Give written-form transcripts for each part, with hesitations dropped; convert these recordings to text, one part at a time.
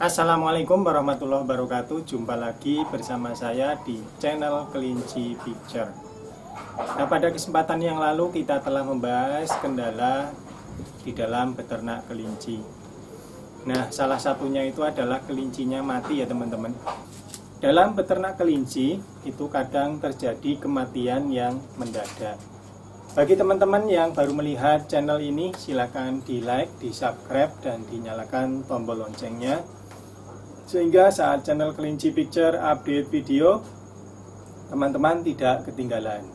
Assalamualaikum warahmatullahi wabarakatuh. Jumpa lagi bersama saya di channel Kelinci Picture. Nah, pada kesempatan yang lalu kita telah membahas kendala di dalam beternak kelinci. Nah, salah satunya itu adalah kelincinya mati ya teman-teman. Dalam beternak kelinci itu kadang terjadi kematian yang mendadak. Bagi teman-teman yang baru melihat channel ini, silakan di like, di subscribe, dan dinyalakan tombol loncengnya sehingga saat channel Kelinci Picture update video, teman-teman tidak ketinggalan.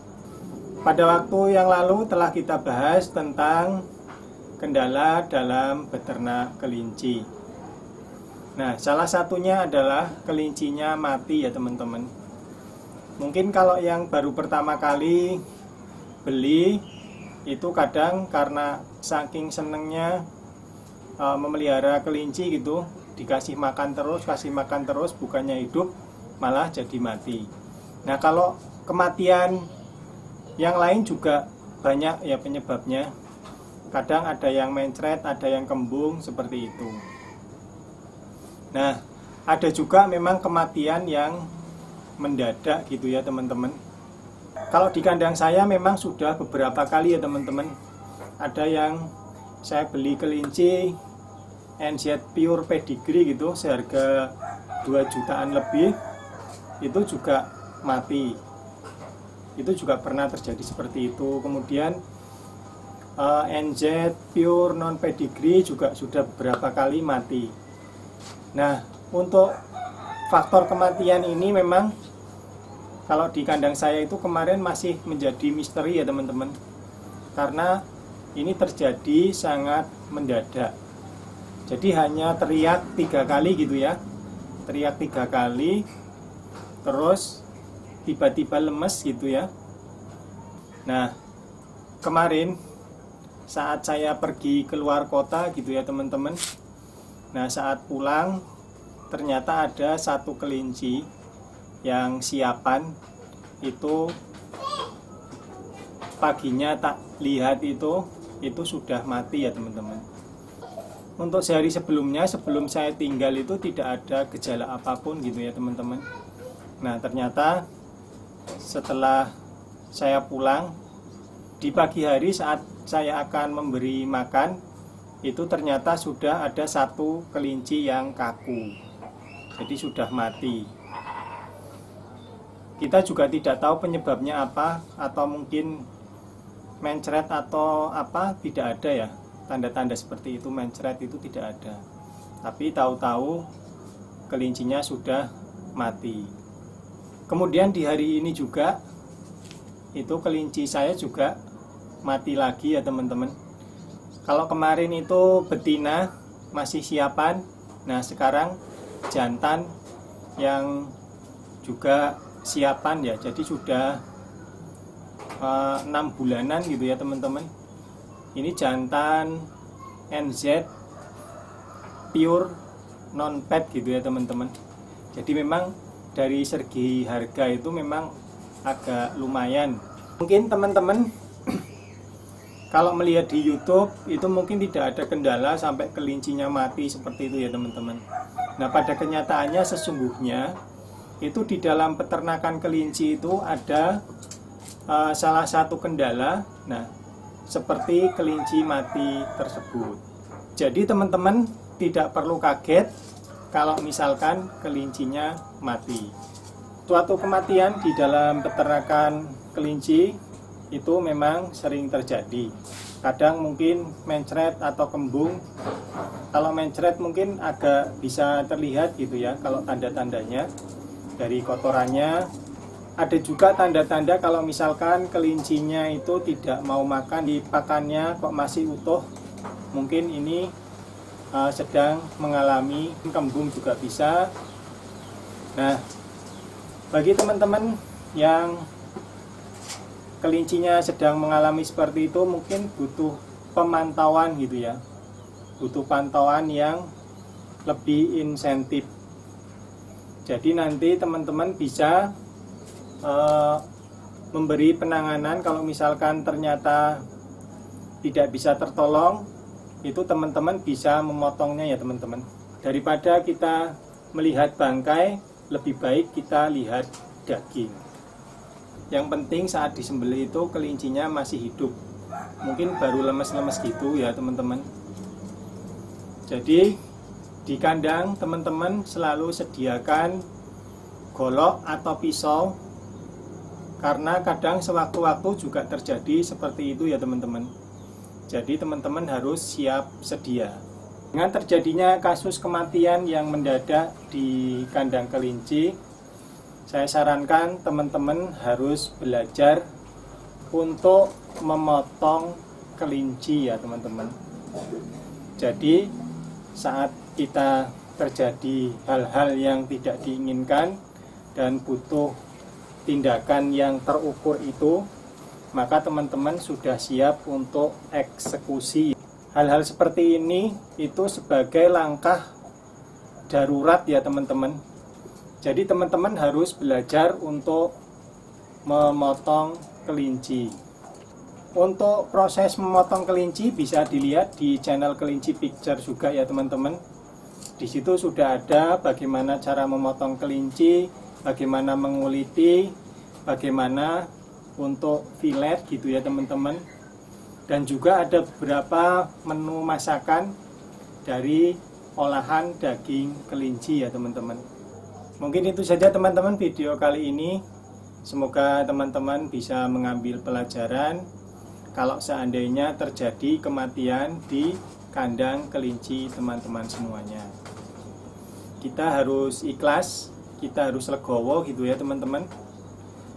Pada waktu yang lalu telah kita bahas tentang kendala dalam beternak kelinci. Nah, salah satunya adalah kelincinya mati ya teman-teman. Mungkin kalau yang baru pertama kali beli itu kadang karena saking senengnya memelihara kelinci gitu, dikasih makan terus, bukannya hidup malah jadi mati. Nah, kalau kematian yang lain juga banyak ya penyebabnya. Kadang ada yang mencret, ada yang kembung seperti itu. Nah, ada juga memang kematian yang mendadak gitu ya teman-teman. Kalau di kandang saya memang sudah beberapa kali ya teman-teman. Ada yang saya beli kelinci NZ Pure Pedigree gitu seharga 2 jutaan lebih, itu juga mati. Itu juga pernah terjadi seperti itu. Kemudian NZ Pure Non Pedigree juga sudah beberapa kali mati. Nah, untuk faktor kematian ini memang kalau di kandang saya itu kemarin masih menjadi misteri ya teman-teman, karena ini terjadi sangat mendadak. Jadi hanya teriak 3 kali gitu ya, teriak 3 kali, terus tiba-tiba lemes gitu ya. Nah, kemarin saat saya pergi keluar kota gitu ya teman-teman, nah saat pulang ternyata ada satu kelinci yang siapan itu paginya tak lihat itu sudah mati ya teman-teman. Untuk sehari sebelumnya, sebelum saya tinggal itu tidak ada gejala apapun gitu ya teman-teman. Nah, ternyata setelah saya pulang di pagi hari saat saya akan memberi makan, itu ternyata sudah ada satu kelinci yang kaku. Jadi sudah mati. Kita juga tidak tahu penyebabnya apa, atau mungkin mencret atau apa, tidak ada ya. Tanda-tanda seperti itu, mencret itu tidak ada. Tapi tahu-tahu kelincinya sudah mati. Kemudian di hari ini juga itu kelinci saya juga mati lagi ya teman-teman. Kalau kemarin itu betina masih siapan, nah sekarang jantan yang juga siapan ya. Jadi sudah 6 bulanan gitu ya teman-teman. Ini jantan NZ Pure Non Pet gitu ya teman-teman. Jadi memang dari segi harga itu memang agak lumayan. Mungkin teman-teman kalau melihat di YouTube itu mungkin tidak ada kendala sampai kelincinya mati seperti itu ya teman-teman. Nah, pada kenyataannya sesungguhnya itu di dalam peternakan kelinci itu ada salah satu kendala. Nah, seperti kelinci mati tersebut. Jadi teman-teman tidak perlu kaget kalau misalkan kelincinya mati. Suatu kematian di dalam peternakan kelinci itu memang sering terjadi. Kadang mungkin mencret atau kembung. Kalau mencret mungkin agak bisa terlihat gitu ya, kalau tanda-tandanya dari kotorannya. Ada juga tanda-tanda kalau misalkan kelincinya itu tidak mau makan, di pakannya kok masih utuh, mungkin ini sedang mengalami kembung juga bisa. Nah, bagi teman-teman yang kelincinya sedang mengalami seperti itu, mungkin butuh pemantauan gitu ya, butuh pantauan yang lebih insentif. Jadi nanti teman-teman bisa memberi penanganan kalau misalkan ternyata tidak bisa tertolong, itu teman-teman bisa memotongnya ya teman-teman. Daripada kita melihat bangkai, lebih baik kita lihat daging. Yang penting saat disembelih itu kelincinya masih hidup. Mungkin baru lemes-lemes gitu ya teman-teman. Jadi di kandang teman-teman selalu sediakan golok atau pisau, karena kadang sewaktu-waktu juga terjadi seperti itu ya teman-teman. Jadi teman-teman harus siap sedia. Dengan terjadinya kasus kematian yang mendadak di kandang kelinci, saya sarankan teman-teman harus belajar untuk memotong kelinci ya teman-teman. Jadi saat kita terjadi hal-hal yang tidak diinginkan dan butuh tindakan yang terukur itu, maka teman-teman sudah siap untuk eksekusi. Hal-hal seperti ini itu sebagai langkah darurat ya teman-teman. Jadi teman-teman harus belajar untuk memotong kelinci. Untuk proses memotong kelinci bisa dilihat di channel Kelinci Picture juga ya teman-teman. Di situ sudah ada bagaimana cara memotong kelinci, bagaimana menguliti, bagaimana untuk filet gitu ya teman-teman. Dan juga ada beberapa menu masakan dari olahan daging kelinci ya teman-teman. Mungkin itu saja teman-teman video kali ini. Semoga teman-teman bisa mengambil pelajaran kalau seandainya terjadi kematian di kandang kelinci teman-teman semuanya. Kita harus ikhlas, kita harus legowo gitu ya teman-teman.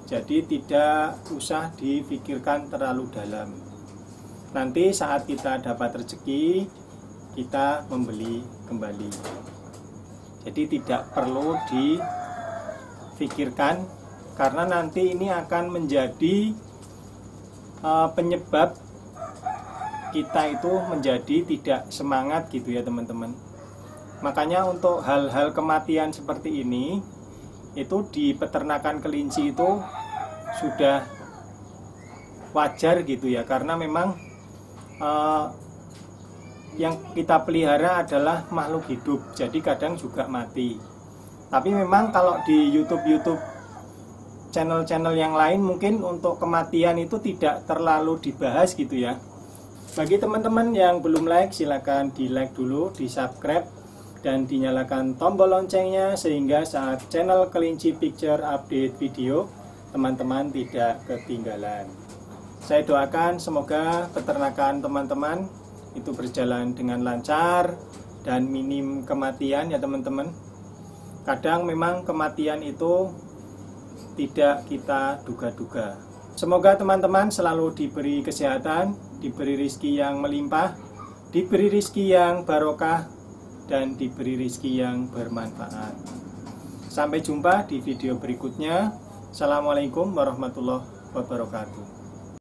Jadi tidak usah difikirkan terlalu dalam. Nanti saat kita dapat rezeki, kita membeli kembali. Jadi tidak perlu difikirkan, karena nanti ini akan menjadi penyebab kita itu menjadi tidak semangat gitu ya teman-teman. Makanya untuk hal-hal kematian seperti ini, itu di peternakan kelinci itu sudah wajar gitu ya, karena memang yang kita pelihara adalah makhluk hidup, jadi kadang juga mati. Tapi memang kalau di YouTube channel-channel yang lain mungkin untuk kematian itu tidak terlalu dibahas gitu ya. Bagi teman-teman yang belum like, silakan di like dulu, di subscribe, dan dinyalakan tombol loncengnya sehingga saat channel Kelinci Picture update video, teman-teman tidak ketinggalan. Saya doakan semoga peternakan teman-teman itu berjalan dengan lancar dan minim kematian ya teman-teman. Kadang memang kematian itu tidak kita duga-duga. Semoga teman-teman selalu diberi kesehatan, diberi rezeki yang melimpah, diberi rezeki yang barokah, dan diberi rezeki yang bermanfaat. Sampai jumpa di video berikutnya. Assalamualaikum warahmatullahi wabarakatuh.